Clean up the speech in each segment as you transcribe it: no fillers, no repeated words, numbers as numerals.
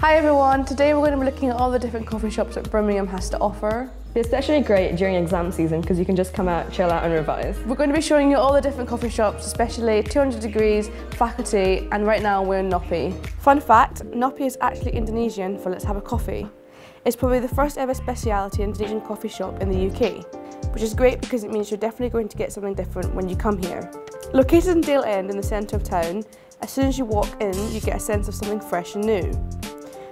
Hi everyone, today we're going to be looking at all the different coffee shops that Birmingham has to offer. It's especially great during exam season because you can just come out, chill out and revise. We're going to be showing you all the different coffee shops, especially 200 Degrees, Faculty, and right now we're in Nopi. Fun fact, Nopi is actually Indonesian for let's have a coffee. It's probably the first ever speciality Indonesian coffee shop in the UK, which is great because it means you're definitely going to get something different when you come here. Located in Dale End in the centre of town, as soon as you walk in you get a sense of something fresh and new.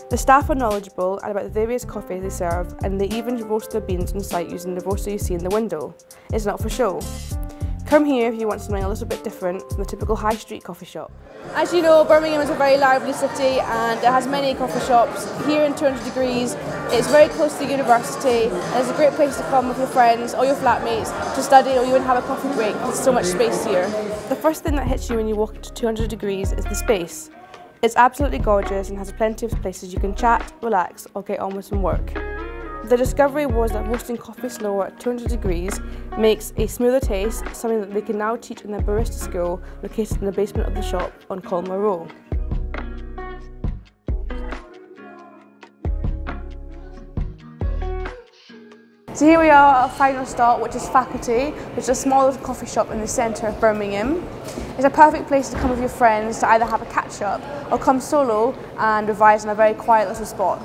The staff are knowledgeable and about the various coffees they serve, and they even roast their beans on site using the roaster you see in the window. It's not for show. Come here if you want something a little bit different from the typical high street coffee shop. As you know, Birmingham is a very lively city and it has many coffee shops. Here in 200 Degrees, it's very close to the university and it's a great place to come with your friends or your flatmates to study or even have a coffee break. There's so much space here. The first thing that hits you when you walk into 200 Degrees is the space. It's absolutely gorgeous and has plenty of places you can chat, relax or get on with some work. The discovery was that roasting coffee slower at 200 Degrees makes a smoother taste, something that they can now teach in their barista school located in the basement of the shop on Colmer Row. So here we are at our final stop, which is Faculty, which is the smallest coffee shop in the centre of Birmingham. It's a perfect place to come with your friends to either have a catch-up or come solo and revise in a very quiet little spot.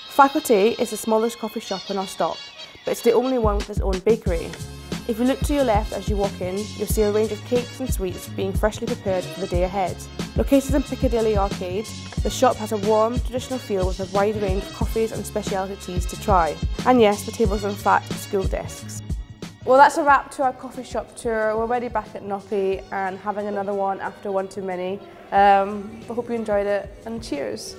Faculty is the smallest coffee shop in our stop, but it's the only one with its own bakery. If you look to your left as you walk in, you'll see a range of cakes and sweets being freshly prepared for the day ahead. Located in Piccadilly Arcade, the shop has a warm, traditional feel with a wide range of coffees and specialty teas to try. And yes, the tables are in fact school desks. Well, that's a wrap to our coffee shop tour. We're already back at Nopi and having another one after one too many. I hope you enjoyed it and cheers.